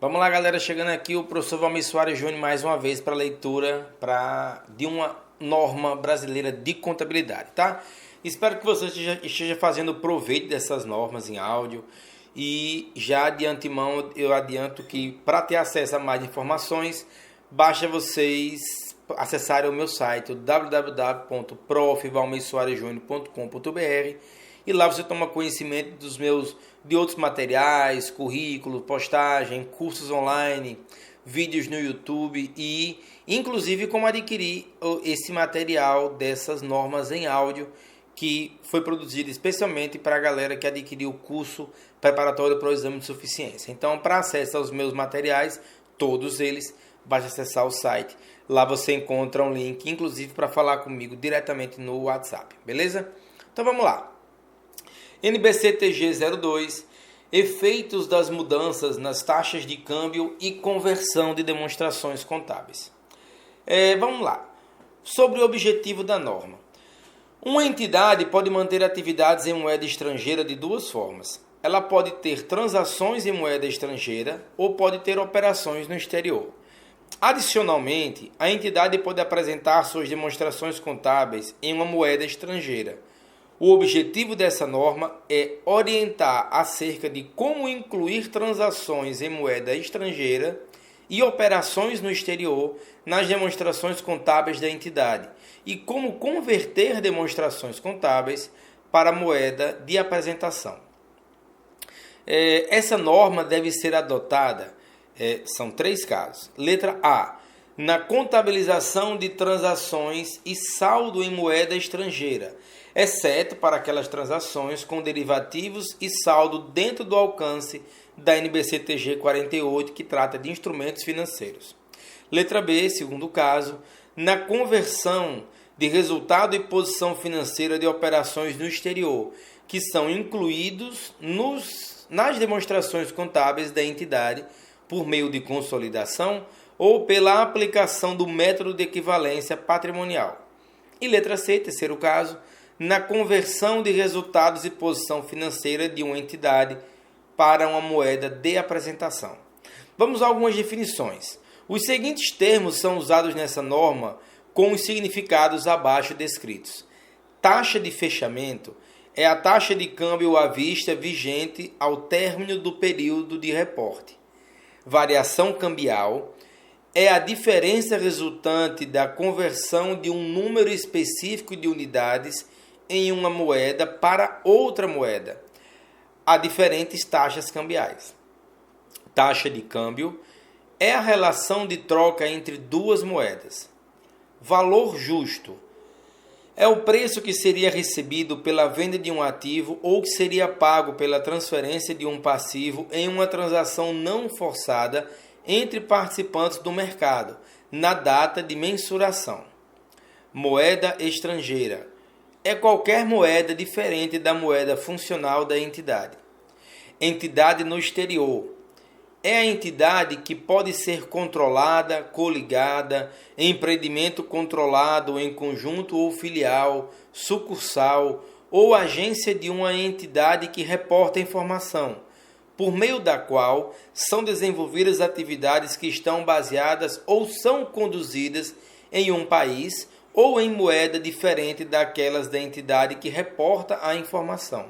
Vamos lá, galera, chegando aqui o professor Valmir Soares Júnior mais uma vez para leitura de uma norma brasileira de contabilidade, tá? Espero que você esteja fazendo proveito dessas normas em áudio e já de antemão eu adianto que para ter acesso a mais informações, basta vocês acessarem o meu site www.profvalmirsoaresjunior.com.br e lá você toma conhecimento de outros materiais, currículo, postagem, cursos online, vídeos no YouTube e inclusive como adquirir esse material dessas normas em áudio que foi produzido especialmente para a galera que adquiriu o curso preparatório para o exame de suficiência. Então, para acesso aos meus materiais, todos eles, basta acessar o site. Lá você encontra um link, inclusive para falar comigo diretamente no WhatsApp, beleza? Então vamos lá. NBC-TG 02, efeitos das mudanças nas taxas de câmbio e conversão de demonstrações contábeis. Vamos lá. Sobre o objetivo da norma. Uma entidade pode manter atividades em moeda estrangeira de duas formas. Ela pode ter transações em moeda estrangeira ou pode ter operações no exterior. Adicionalmente, a entidade pode apresentar suas demonstrações contábeis em uma moeda estrangeira. O objetivo dessa norma é orientar acerca de como incluir transações em moeda estrangeira e operações no exterior nas demonstrações contábeis da entidade e como converter demonstrações contábeis para moeda de apresentação. Essa norma deve ser adotada, são 3 casos. Letra A, na contabilização de transações e saldo em moeda estrangeira, exceto para aquelas transações com derivativos e saldo dentro do alcance da NBC-TG 48, que trata de instrumentos financeiros. Letra B, segundo caso, na conversão de resultado e posição financeira de operações no exterior, que são incluídos nas demonstrações contábeis da entidade por meio de consolidação ou pela aplicação do método de equivalência patrimonial. E letra C, terceiro caso, na conversão de resultados e posição financeira de uma entidade para uma moeda de apresentação. Vamos a algumas definições. Os seguintes termos são usados nessa norma com os significados abaixo descritos. Taxa de fechamento é a taxa de câmbio à vista vigente ao término do período de reporte. Variação cambial é a diferença resultante da conversão de um número específico de unidades em uma moeda para outra moeda, a diferentes taxas cambiais. Taxa de câmbio é a relação de troca entre duas moedas. Valor justo é o preço que seria recebido pela venda de um ativo ou que seria pago pela transferência de um passivo em uma transação não forçada entre participantes do mercado, na data de mensuração. Moeda estrangeira é qualquer moeda diferente da moeda funcional da entidade. Entidade no exterior é a entidade que pode ser controlada, coligada, empreendimento controlado em conjunto ou filial, sucursal ou agência de uma entidade que reporta informação, por meio da qual são desenvolvidas atividades que estão baseadas ou são conduzidas em um país ou em moeda diferente daquelas da entidade que reporta a informação.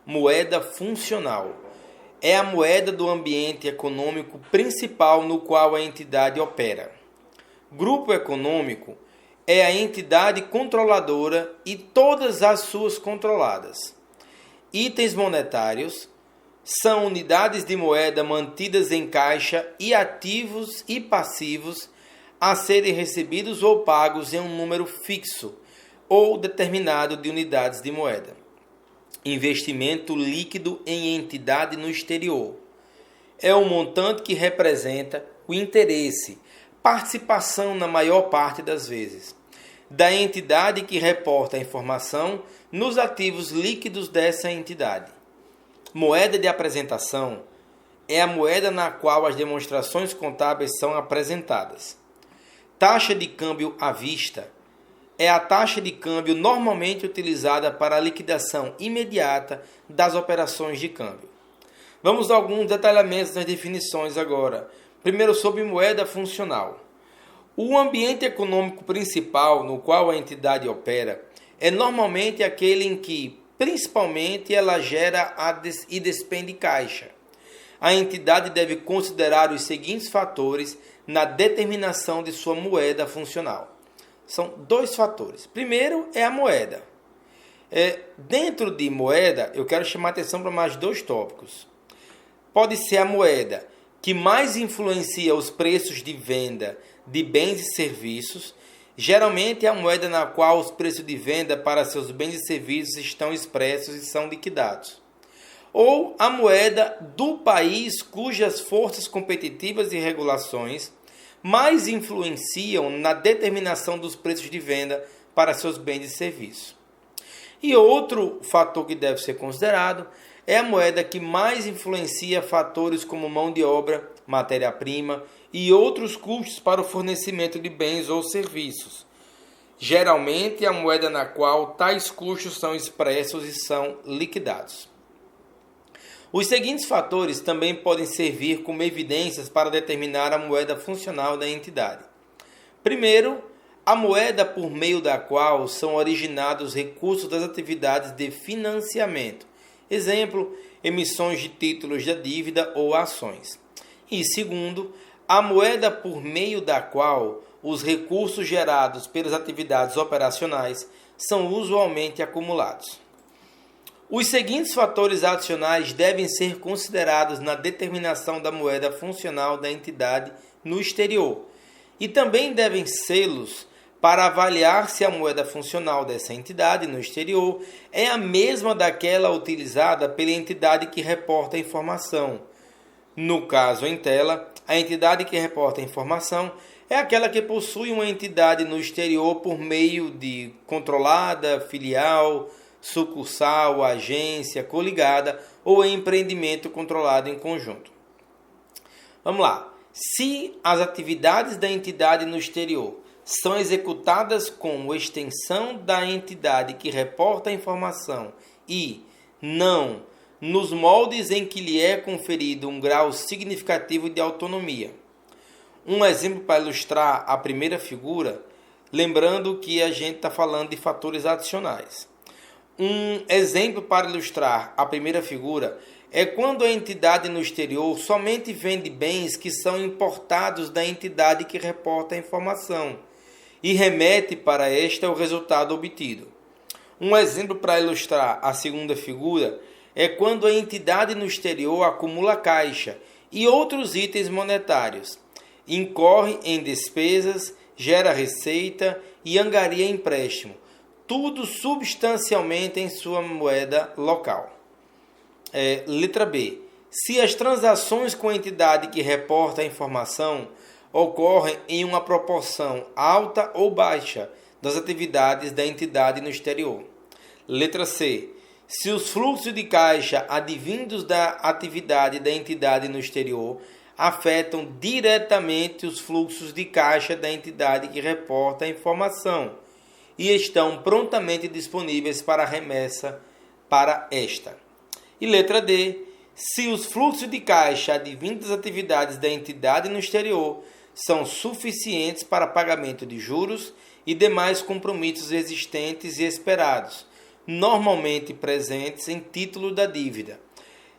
Moeda funcional é a moeda do ambiente econômico principal no qual a entidade opera. Grupo econômico é a entidade controladora e todas as suas controladas. Itens monetários são unidades de moeda mantidas em caixa e ativos e passivos a serem recebidos ou pagos em um número fixo ou determinado de unidades de moeda. Investimento líquido em entidade no exterior é o montante que representa o interesse, participação na maior parte das vezes, da entidade que reporta a informação nos ativos líquidos dessa entidade. Moeda de apresentação é a moeda na qual as demonstrações contábeis são apresentadas. Taxa de câmbio à vista é a taxa de câmbio normalmente utilizada para a liquidação imediata das operações de câmbio. Vamos a alguns detalhamentos nas definições agora. Primeiro, sobre moeda funcional. O ambiente econômico principal no qual a entidade opera é normalmente aquele em que, principalmente, ela gera e despende caixa. A entidade deve considerar os seguintes fatores na determinação de sua moeda funcional. São dois fatores. Primeiro é a moeda. Dentro de moeda, eu quero chamar a atenção para mais dois tópicos. Pode ser a moeda que mais influencia os preços de venda de bens e serviços. Geralmente é a moeda na qual os preços de venda para seus bens e serviços estão expressos e são liquidados. Ou a moeda do país cujas forças competitivas e regulações mais influenciam na determinação dos preços de venda para seus bens e serviços. E outro fator que deve ser considerado é a moeda que mais influencia fatores como mão de obra, matéria-prima e outros custos para o fornecimento de bens ou serviços. Geralmente, a moeda na qual tais custos são expressos e são liquidados. Os seguintes fatores também podem servir como evidências para determinar a moeda funcional da entidade. Primeiro, a moeda por meio da qual são originados recursos das atividades de financiamento. Exemplo, emissões de títulos da dívida ou ações. E segundo, a moeda por meio da qual os recursos gerados pelas atividades operacionais são usualmente acumulados. Os seguintes fatores adicionais devem ser considerados na determinação da moeda funcional da entidade no exterior e também devem sê-los para avaliar se a moeda funcional dessa entidade no exterior é a mesma daquela utilizada pela entidade que reporta a informação. No caso em tela, a entidade que reporta a informação é aquela que possui uma entidade no exterior por meio de controlada, filial, sucursal, agência, coligada ou empreendimento controlado em conjunto. Vamos lá. Se as atividades da entidade no exterior são executadas como extensão da entidade que reporta a informação e não nos moldes em que lhe é conferido um grau significativo de autonomia. Um exemplo para ilustrar a primeira figura, lembrando que a gente está falando de fatores adicionais. Um exemplo para ilustrar a primeira figura é quando a entidade no exterior somente vende bens que são importados da entidade que reporta a informação e remete para esta o resultado obtido. Um exemplo para ilustrar a segunda figura é quando a entidade no exterior acumula caixa e outros itens monetários, incorre em despesas, gera receita e angaria empréstimo, tudo substancialmente em sua moeda local. Letra B. Se as transações com a entidade que reporta a informação ocorrem em uma proporção alta ou baixa das atividades da entidade no exterior. Letra C. Se os fluxos de caixa advindos da atividade da entidade no exterior afetam diretamente os fluxos de caixa da entidade que reporta a informação e estão prontamente disponíveis para remessa para esta. E letra D. Se os fluxos de caixa advindos das atividades da entidade no exterior são suficientes para pagamento de juros e demais compromissos existentes e esperados, normalmente presentes em título da dívida,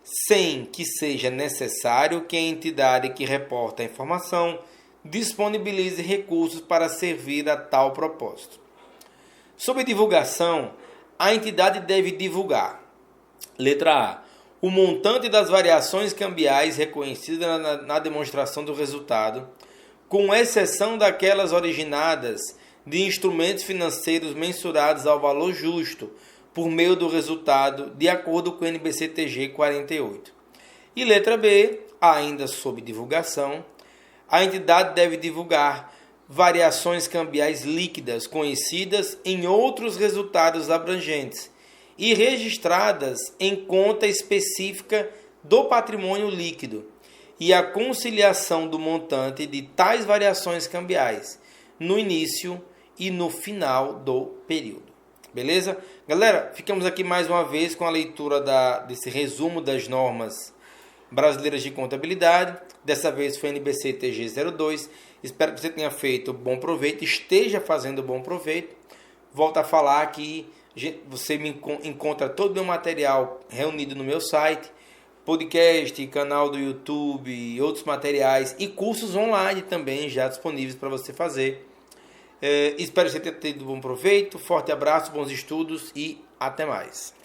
sem que seja necessário que a entidade que reporta a informação disponibilize recursos para servir a tal propósito. Sobre divulgação, a entidade deve divulgar. Letra A. O montante das variações cambiais reconhecidas na demonstração do resultado, com exceção daquelas originadas de instrumentos financeiros mensurados ao valor justo, por meio do resultado, de acordo com o NBC-TG 48. E letra B, ainda sob divulgação, a entidade deve divulgar variações cambiais líquidas conhecidas em outros resultados abrangentes e registradas em conta específica do patrimônio líquido, e a conciliação do montante de tais variações cambiais no início e no final do período. Beleza? Galera, ficamos aqui mais uma vez com a leitura desse resumo das normas brasileiras de contabilidade. Dessa vez foi NBC TG 02. Espero que você tenha feito bom proveito, esteja fazendo bom proveito. Volto a falar que você me encontra todo o meu material reunido no meu site, podcast, canal do YouTube, outros materiais e cursos online também já disponíveis para você fazer. Espero que você tenha tido bom proveito. Forte abraço, bons estudos e até mais.